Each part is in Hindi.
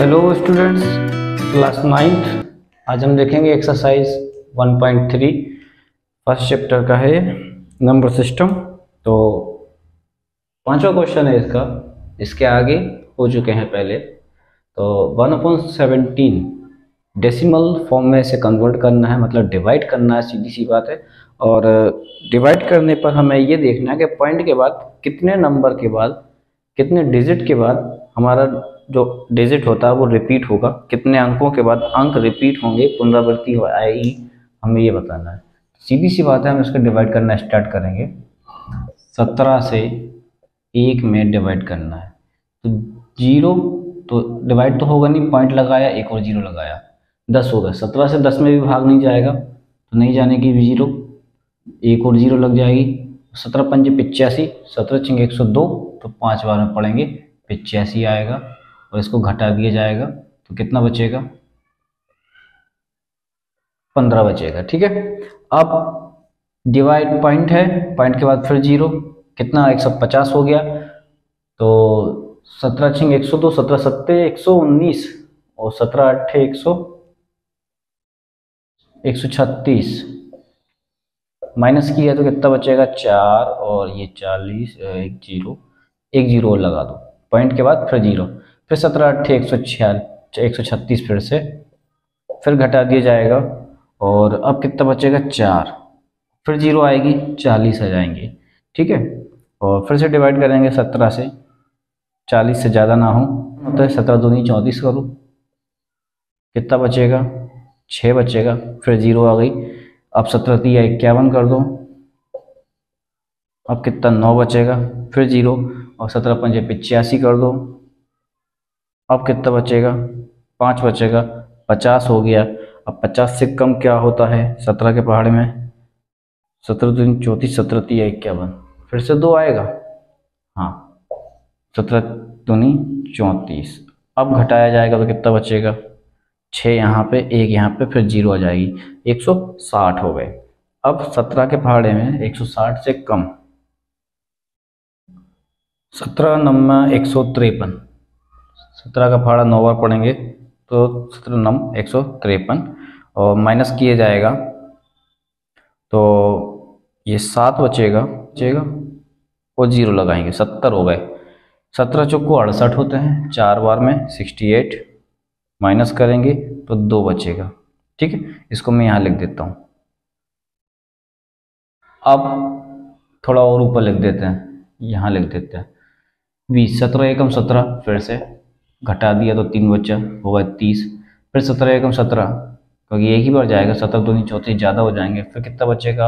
Hello students, class 9th। आज हम देखेंगे एक्सरसाइज 1.3 फर्स्ट चैप्टर का है नंबर सिस्टम। तो पांचवा क्वेश्चन है इसका, इसके आगे हो चुके हैं पहले। तो 1/17 डेसिमल फॉर्म में से कन्वर्ट करना है, मतलब डिवाइड करना है, सीधी सी बात है। और डिवाइड करने पर हमें ये देखना है कि पॉइंट के बाद कितने नंबर के बाद, कितने डिजिट के बाद हमारा जो डिजिट होता है वो रिपीट होगा, कितने अंकों के बाद अंक रिपीट होंगे, पुनरावृत्ति आएगी, हमें ये बताना है। सीधी सी बात है, हम इसको डिवाइड करना स्टार्ट करेंगे। 17 से 1 में डिवाइड करना है तो 0 तो डिवाइड तो होगा नहीं, पॉइंट लगाया, एक और 0 लगाया, 10 हो गया। 17 से 10 में भी भाग नहीं जाएगा तो नहीं जाने की 0, एक और 0 लग जाएगी। 17 पंजे 85, 17 छिंगे 102, तो 5 बार में पढ़ेंगे 85 आएगा और इसको घटा दिया जाएगा तो कितना बचेगा, 15 बचेगा। ठीक है, अब डिवाइड पॉइंट है, पॉइंट के बाद फिर 0, कितना 150 हो गया। तो 17 छिंगे 102, 17 सत्ते 119 और 17 अट्ठे 136, माइनस किया तो कितना बचेगा 4 और ये 40, एक जीरो और लगा दो, पॉइंट के बाद फिर 0, फिर 17 अट्ठे 136 फिर से, फिर घटा दिया जाएगा और अब कितना बचेगा 4, फिर 0 आएगी, 40 आ जाएंगे। ठीक है, और फिर से डिवाइड करेंगे 17 से, 40 से ज़्यादा ना हो, तो 17 दूनी 34 करो, कितना बचेगा 6 बचेगा, फिर 0 आ गई। अब 17 तिया 51 कर दो, अब कितना 9 बचेगा, फिर 0 और 17 पंजे 85 कर दो, अब कितना बचेगा 5 बचेगा, 50 हो गया। अब 50 से कम क्या होता है 17 के पहाड़े में, 17 दूनी 34, 17 तिया 51, फिर से 2 आएगा, हाँ 17 दूनी 34। अब घटाया जाएगा तो कितना बचेगा 6 यहाँ पे, 1 यहाँ पे, फिर 0 आ जाएगी, 160 हो गए। अब 17 के पहाड़े में 160 से कम, 17 नम्मा 153, 17 का पहाड़ा 9 बार पढ़ेंगे तो 17 नम 153 और माइनस किया जाएगा तो ये 7 बचेगा और 0 लगाएंगे, 70 हो गए। 17 चौको 68 होते हैं, 4 बार में 68, माइनस करेंगे तो 2 बचेगा। ठीक है, इसको मैं यहाँ लिख देता हूँ। अब थोड़ा और ऊपर लिख देते हैं, यहाँ लिख देते हैं 20, 17 एकम 17, फिर से घटा दिया तो 3 बचा, होगा 30, फिर 17 एकम 17, क्योंकि एक ही बार जाएगा, 17 दूनी 34 ज़्यादा हो जाएंगे, फिर कितना बचेगा,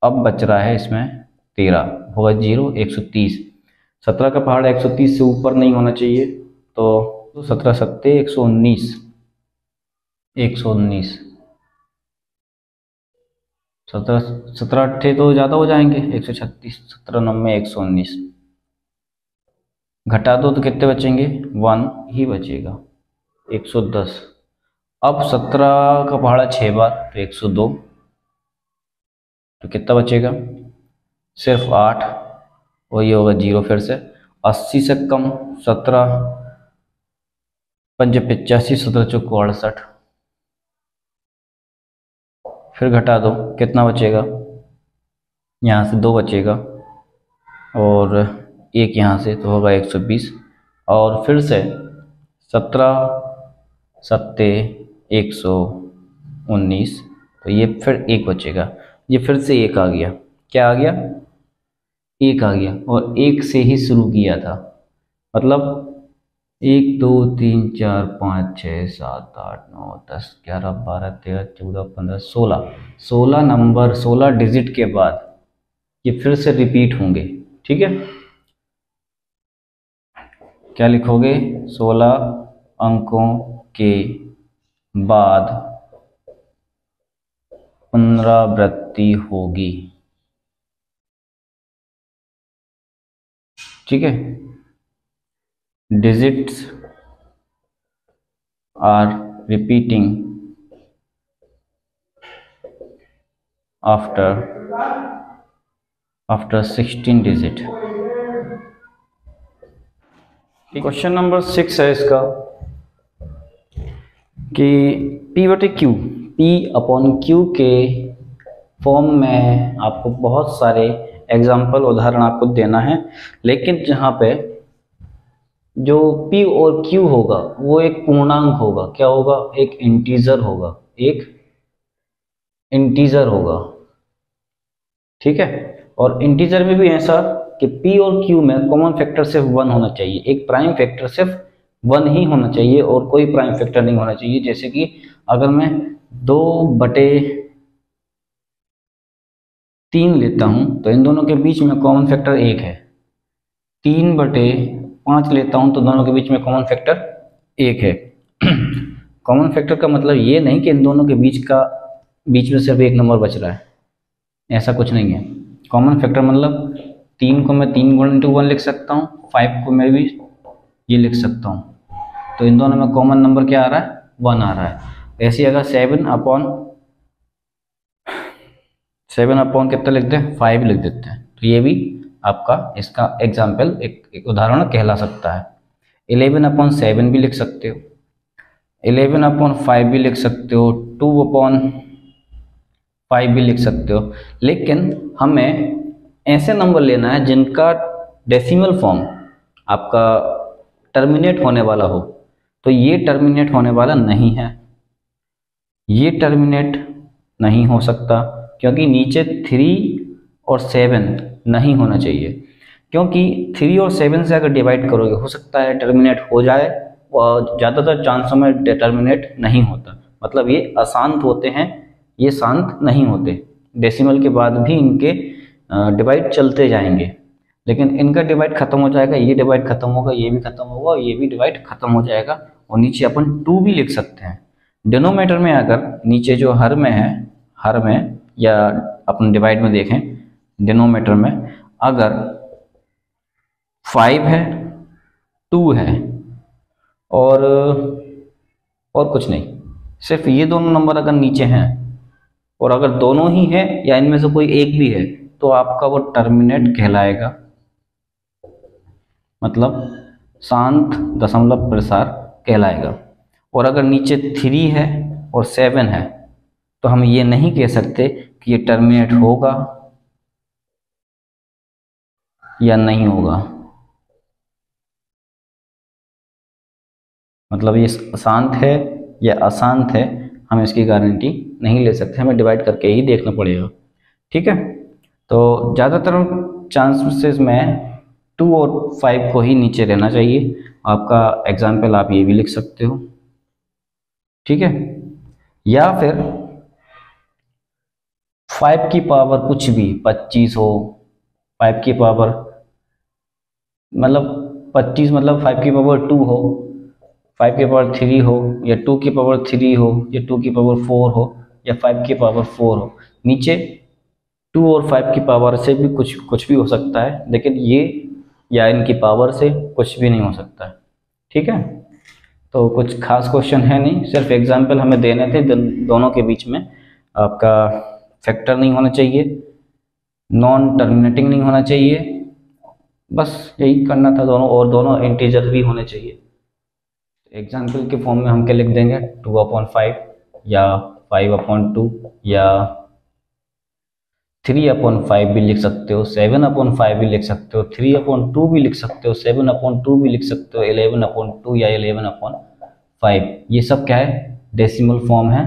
अब बच रहा है इसमें 13, होगा 0, 130। 17 का पहाड़ 130 से ऊपर नहीं होना चाहिए, तो 17 सत्ते 119, 17 अट्ठे तो ज़्यादा हो जाएंगे 136, 17 नब्बे 119, घटा दो तो कितने बचेंगे 1 ही बचेगा, 110। अब 17 का पहाड़ा 6 बार तो 102, तो कितना बचेगा सिर्फ 8 और ये होगा 0, फिर से 80 से कम, 17 पंजे 85, 17 चौको 68, फिर घटा दो कितना बचेगा, यहाँ से 2 बचेगा और 1 यहाँ से, तो होगा 120। और फिर से 17 सत्ते 119, तो ये फिर 1 बचेगा, ये फिर से 1 आ गया, क्या आ गया 1 आ गया, और 1 से ही शुरू किया था, मतलब 1 2 3 4 5 6 7 8 9 10 11 12 13 14 15 16 नंबर 16 डिजिट के बाद ये फिर से रिपीट होंगे। ठीक है, क्या लिखोगे 16 अंकों के बाद पुनरावृत्ति होगी। ठीक है, digits are repeating after 16 digit। Question number 6 है इसका, कि P बटे Q, P अपॉन Q के फॉर्म में आपको बहुत सारे एग्जाम्पल उदाहरण आपको देना है, लेकिन जहाँ पे जो P और Q होगा वो एक पूर्णांक होगा। क्या होगा? एक इंटीजर होगा, एक इंटीजर होगा। ठीक है, और इंटीजर में भी ऐसा कि P और Q में कॉमन फैक्टर सिर्फ 1 होना चाहिए, एक प्राइम फैक्टर सिर्फ 1 ही होना चाहिए और कोई प्राइम फैक्टर नहीं होना चाहिए। जैसे कि अगर मैं 2/3 लेता हूं तो इन दोनों के बीच में कॉमन फैक्टर 1 है। 3/5 लेता हूं तो दोनों के बीच में कॉमन फैक्टर 1 है। कॉमन फैक्टर का मतलब ये नहीं कि इन दोनों के बीच में सिर्फ एक नंबर बच रहा है, ऐसा कुछ नहीं है। कॉमन फैक्टर मतलब 3 को मैं 3 गुणा इंटू 1 लिख सकता हूँ, 5 को मैं भी ये लिख सकता हूँ। तो इन दोनों में कॉमन नंबर क्या आ रहा है? 1 आ रहा है। ऐसे अगर 7 अपॉन कितना लिखते हैं? 5 लिख देते हैं। तो ये भी आपका इसका एग्जाम्पल एक उदाहरण कहला सकता है। 11/7 भी लिख सकते हो, 11/5 भी लिख सकते हो, 2/5 भी लिख सकते हो। लेकिन हमें ऐसे नंबर लेना है जिनका डेसिमल फॉर्म आपका टर्मिनेट होने वाला हो। तो ये टर्मिनेट होने वाला नहीं है, ये टर्मिनेट नहीं हो सकता, क्योंकि नीचे 3 और 7 नहीं होना चाहिए। क्योंकि 3 और 7 से अगर डिवाइड करोगे हो सकता है टर्मिनेट हो जाए, और ज़्यादातर चांसों में टर्मिनेट नहीं होता। मतलब ये अशांत होते हैं, ये शांत नहीं होते। डेसिमल के बाद भी इनके डिवाइड चलते जाएंगे, लेकिन इनका डिवाइड खत्म हो जाएगा, ये डिवाइड खत्म होगा, ये भी खत्म होगा, ये भी डिवाइड खत्म हो जाएगा। और नीचे अपन 2 भी लिख सकते हैं। डिनोमिनेटर में अगर नीचे जो हर में है, हर में या अपन डिवाइड में देखें, डिनोमिनेटर में अगर 5 है, 2 है और कुछ नहीं, सिर्फ ये दोनों नंबर अगर नीचे हैं, और अगर दोनों ही है या इनमें से कोई एक भी है, तो आपका वो टर्मिनेट कहलाएगा। मतलब शांत दशमलव प्रसार कहलाएगा। और अगर नीचे 3 है और 7 है तो हम ये नहीं कह सकते कि ये टर्मिनेट होगा या नहीं होगा। मतलब ये शांत है या अशांत है, हम इसकी गारंटी नहीं ले सकते, हमें डिवाइड करके ही देखना पड़ेगा। ठीक है, तो ज़्यादातर चांसेस में 2 और 5 को ही नीचे रहना चाहिए। आपका एग्जाम्पल आप ये भी लिख सकते हो। ठीक है, या फिर 5 की पावर कुछ भी 25 हो, 5 की पावर मतलब 25 मतलब 5 की पावर 2 हो, 5 की पावर 3 हो, या 2 की पावर 3 हो, या 2 की पावर 4 हो, या 5 की पावर 4 हो। नीचे 2 और 5 की पावर से भी कुछ भी हो सकता है, लेकिन ये या इनकी पावर से कुछ भी नहीं हो सकता है। ठीक है, तो कुछ खास क्वेश्चन है नहीं, सिर्फ एग्जाम्पल हमें देने थे। दोनों के बीच में आपका फैक्टर नहीं होना चाहिए, नॉन टर्मिनेटिंग नहीं होना चाहिए, बस यही करना था। दोनों इंटीजर भी होने चाहिए। एग्जाम्पल के फॉर्म में हम क्या लिख देंगे? 2/5 या 5/2 या 3/5 भी लिख सकते हो, 7/5 भी लिख सकते हो, 3/2 भी लिख सकते हो, 7/2 भी लिख सकते हो, 11/2 या 11/5। ये सब क्या है? डेसिमल फॉर्म है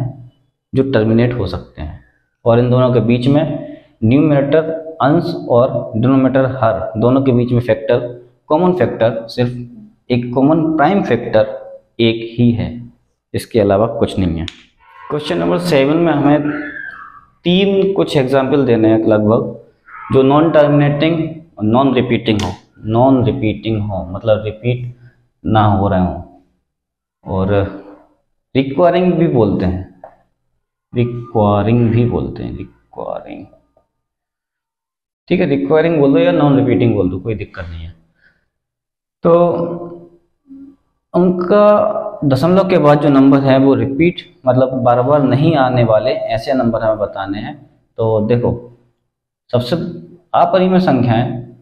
जो टर्मिनेट हो सकते हैं। और इन दोनों के बीच में न्यूमरेटर अंश और डिनोमिनेटर हर, दोनों के बीच में फैक्टर, कॉमन फैक्टर सिर्फ एक कॉमन प्राइम फैक्टर एक ही है, इसके अलावा कुछ नहीं है। क्वेश्चन नंबर 7 में हमें 3 कुछ एग्जाम्पल देने हैं लगभग, जो नॉन टर्मिनेटिंग और नॉन रिपीटिंग हो, मतलब रिपीट ना हो रहे हों, और रिक्वायरिंग भी बोलते हैं, रिक्वायरिंग। ठीक है, रिक्वायरिंग बोल दो या नॉन रिपीटिंग बोल दो, कोई दिक्कत नहीं है। तो उनका दशमलव के बाद जो नंबर है वो रिपीट, मतलब बार बार नहीं आने वाले ऐसे नंबर हमें बताने हैं। तो देखो, सबसे अपरिमेय संख्याएं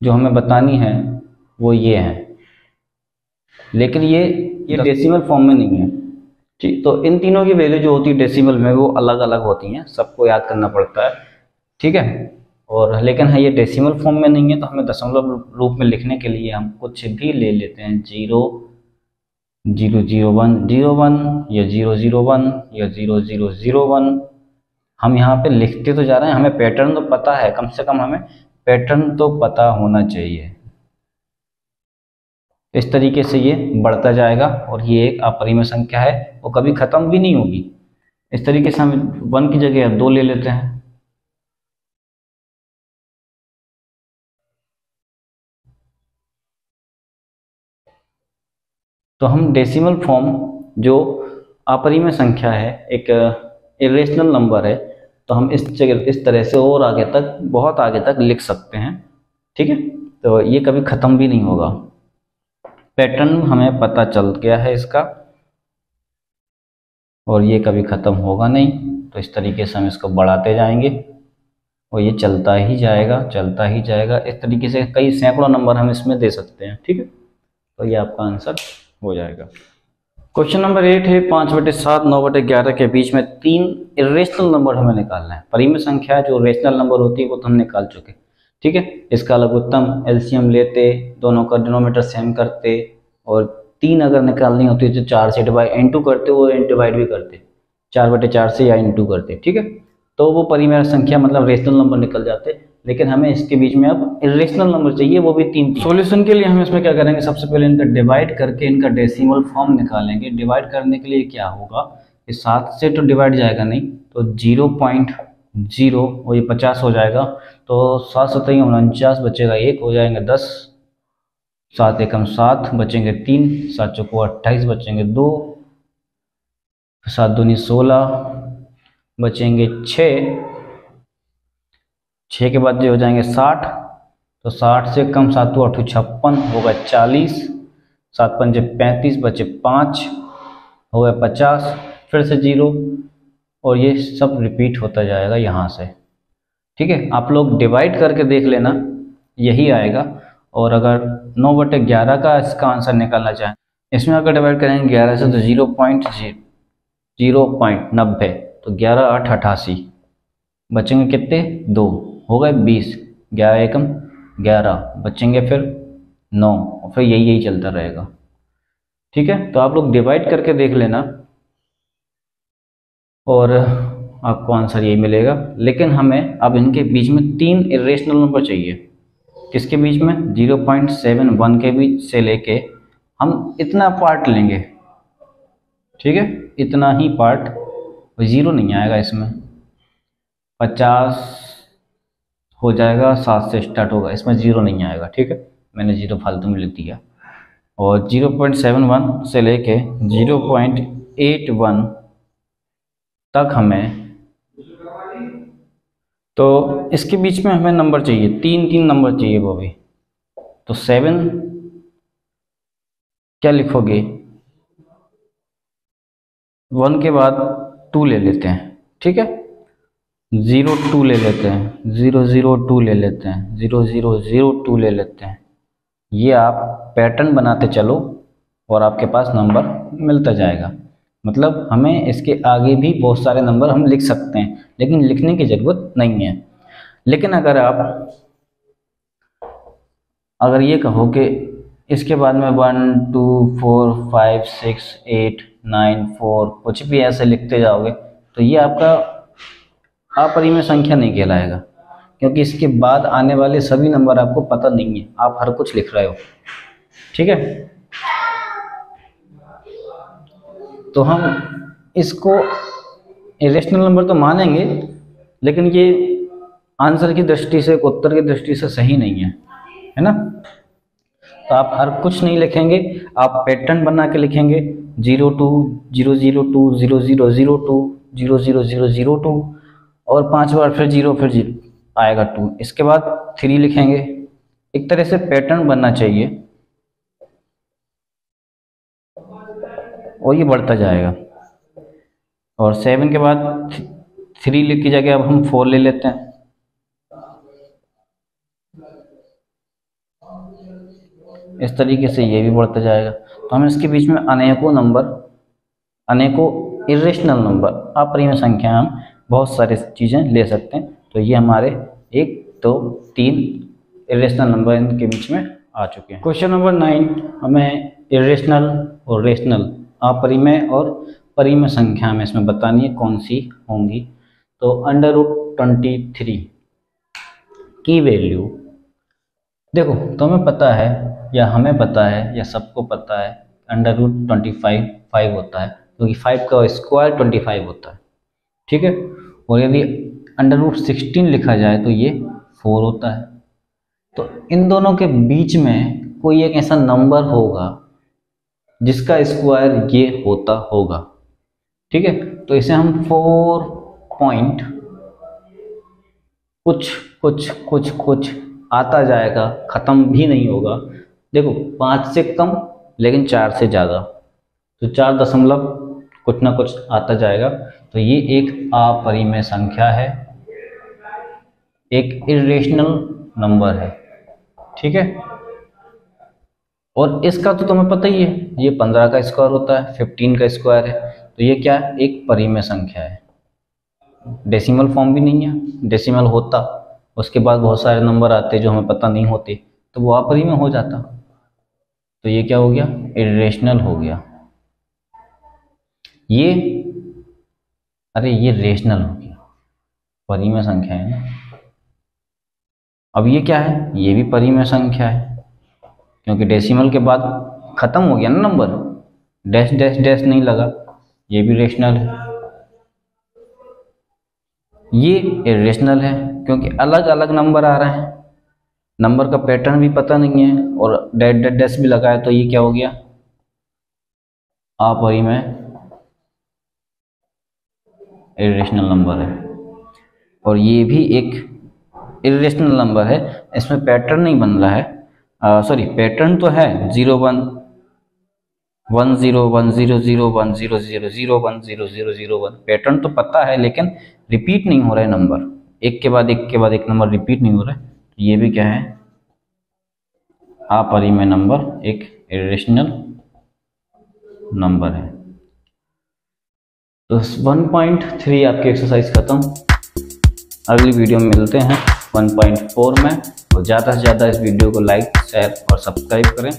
जो हमें बतानी है वो ये हैं, लेकिन ये डेसिमल फॉर्म में नहीं है। ठीक, तो इन तीनों की वैल्यू जो होती है डेसिमल में वो अलग अलग होती हैं, सबको याद करना पड़ता है, ठीक है। और लेकिन है ये डेसिमल फॉर्म में नहीं है, तो हमें दशमलव रूप में लिखने के लिए हम कुछ भी ले लेते हैं, 0.00101 या 0.001 या 0.001। हम यहाँ पे लिखते तो जा रहे हैं, हमें पैटर्न तो पता है, कम से कम हमें पैटर्न तो पता होना चाहिए। इस तरीके से ये बढ़ता जाएगा और ये एक अपरिमेय संख्या है, वो कभी खत्म भी नहीं होगी। इस तरीके से हम 1 की जगह 2 ले लेते हैं। तो हम डेसिमल फॉर्म जो अपरिमेय संख्या है, एक इरेशनल नंबर है, तो हम इस जगह इस तरह से और आगे तक, बहुत आगे तक लिख सकते हैं, ठीक है। तो ये कभी ख़त्म भी नहीं होगा। पैटर्न हमें पता चल गया है इसका, और ये कभी ख़त्म होगा नहीं। तो इस तरीके से हम इसको बढ़ाते जाएंगे और ये चलता ही जाएगा, चलता ही जाएगा। इस तरीके से कई सैकड़ों नंबर हम इसमें दे सकते हैं, ठीक है। तो ये आपका आंसर हो जाएगा। क्वेश्चन नंबर 8 है, 5/7 9/11 के बीच में 3 इरेशनल नंबर हमें निकालना है। परिमेय संख्या जो रेशनल नंबर होती है वो तो हम निकाल चुके, ठीक है। इसका लघुत्तम एलसीएम लेते, दोनों का डिनोमिनेटर सेम करते, और 3 अगर निकालनी होती है तो 4 से इनटू करते, वो डिवाइड भी करते, 4/4 से या इनटू करते, ठीक है। तो वो परिमेय संख्या मतलब रेशनल नंबर निकल जाते। लेकिन हमें इसके बीच में अब इरेशनल नंबर चाहिए, वो भी 3। सॉल्यूशन के लिए हम इसमें क्या करेंगे, सबसे पहले इनका डिवाइड करके इनका डेसिमल फॉर्म निकालेंगे। डिवाइड करने के लिए क्या होगा, कि 7 से तो डिवाइड जाएगा नहीं, तो 0.0 और ये 50 हो जाएगा। तो 7 7 49 बचेगा 1, हो जाएंगे 10, 7 एकम 7 बचेंगे 3, 7 चौको 28 बचेंगे 2, 7 दूनी 16 बचेंगे 6 के बाद जो हो जाएंगे 60, तो 60 से कम 7 8 56 होगा 40, 7 पंजे 35 बचे 5 हो गए 50, फिर से 0, और ये सब रिपीट होता जाएगा यहाँ से, ठीक है। आप लोग डिवाइड करके देख लेना, यही आएगा। और अगर 9/11 का इसका आंसर निकालना चाहें, इसमें अगर डिवाइड करेंगे 11 से तो 0.90, तो 11 8 88 बचेंगे कितने, 2, हो गए 20, 11 एकम 11 बचेंगे फिर 9, और फिर यही चलता रहेगा, ठीक है। तो आप लोग डिवाइड करके देख लेना और आपको आंसर यही मिलेगा। लेकिन हमें अब इनके बीच में 3 इरेशनल नंबर चाहिए। किसके बीच में, 0.71 के बीच से लेके हम इतना पार्ट लेंगे, ठीक है, इतना ही पार्ट, 0 नहीं आएगा इसमें, 50 हो जाएगा, 7 से स्टार्ट होगा, इसमें 0 नहीं आएगा, ठीक है। मैंने 0 फालतू में लिख दिया। और 0.71 से लेके 0.81 तक हमें, तो इसके बीच में हमें नंबर चाहिए, 3 नंबर चाहिए वो भी। तो 7 क्या लिखोगे, 1 के बाद 2 ले लेते हैं, ठीक है, 02 ले लेते हैं, 002 ले लेते हैं, 0002 ले लेते हैं। ये आप पैटर्न बनाते चलो और आपके पास नंबर मिलता जाएगा। मतलब हमें इसके आगे भी बहुत सारे नंबर हम लिख सकते हैं, लेकिन लिखने की ज़रूरत नहीं है। लेकिन अगर ये कहो कि इसके बाद में 1 2 4 5 6 8 9 4 कुछ भी ऐसे लिखते जाओगे, तो ये आपका अपरिमेय संख्या नहीं कहलाएगा, क्योंकि इसके बाद आने वाले सभी नंबर आपको पता नहीं है, आप हर कुछ लिख रहे हो, ठीक है। तो हम इसको इरेशनल नंबर तो मानेंगे, लेकिन ये आंसर की दृष्टि से, उत्तर की दृष्टि से सही नहीं है ना। तो आप हर कुछ नहीं लिखेंगे, आप पैटर्न बना के लिखेंगे, 02 002 0002 00002, और 5 बार फिर 0 फिर 0 आएगा 2, इसके बाद 3 लिखेंगे। एक तरह से पैटर्न बनना चाहिए और ये बढ़ता जाएगा। और 7 के बाद 3 लिख की जगह अब हम 4 ले लेते हैं, इस तरीके से ये भी बढ़ता जाएगा। तो हम इसके बीच में अनेकों नंबर अनेकों इरेशनल नंबर, अपरिमेय संख्या, हम बहुत सारी चीज़ें ले सकते हैं। तो ये हमारे 1 2 3 इरेशनल नंबर इनके बीच में आ चुके हैं। क्वेश्चन नंबर 9 हमें इरेशनल और रेशनल, अपरिमेय और परिमेय संख्या में इसमें बतानी है कौन सी होंगी। तो √23 की वैल्यू, देखो तुम्हें पता है या हमें पता है या सबको पता है √25 5 होता है, क्योंकि 5 का स्क्वायर 25 होता है, ठीक है। और यदि √16 लिखा जाए तो ये 4 होता है। तो इन दोनों के बीच में कोई एक ऐसा नंबर होगा जिसका स्क्वायर ये होता होगा, ठीक है। तो इसे हम 4 पॉइंट कुछ आता जाएगा, ख़त्म भी नहीं होगा। देखो 5 से कम लेकिन 4 से ज़्यादा, तो 4 दशमलव कुछ ना कुछ आता जाएगा। तो ये एक अपरिमेय संख्या है, एक इरेशनल नंबर है, ठीक है। और इसका तो तुम्हें पता ही है, ये 15 का स्क्वायर होता है, 15 का स्क्वायर है। तो ये क्या है, एक परिमेय संख्या है, डेसिमल फॉर्म भी नहीं है। डेसिमल होता उसके बाद बहुत सारे नंबर आते जो हमें पता नहीं होते, तो वो अपरिमेय हो जाता। तो ये क्या हो गया, इरेशनल हो गया। ये रेशनल हो गया, परिमेय संख्या है ना। अब ये क्या है, ये भी परिमेय संख्या है, क्योंकि डेसिमल के बाद खत्म हो गया ना नंबर, डैश डैश डैश नहीं लगा। ये भी रेशनल है। ये इरेशनल है क्योंकि अलग अलग नंबर आ रहे हैं, नंबर का पैटर्न भी पता नहीं है और डैश डैश डैश भी लगा है। तो ये क्या हो गया, अपरिमेय इरेशनल नंबर है। और ये भी एक इरेशनल नंबर है, इसमें पैटर्न नहीं बन रहा है, सॉरी पैटर्न तो है 0 1 1 0 1 0 0 1 0 0 0 1 0 0 0 1, पैटर्न तो पता है लेकिन रिपीट नहीं हो रहा है नंबर, एक के बाद एक के बाद एक नंबर रिपीट नहीं हो रहा है। तो ये भी क्या है, अपरिमेय नंबर, एक इरेशनल नंबर है। तो 1.3 आपकी एक्सरसाइज खत्म। अगली वीडियो में मिलते हैं 1.4 में। और ज़्यादा से ज़्यादा इस वीडियो को लाइक शेयर और सब्सक्राइब करें।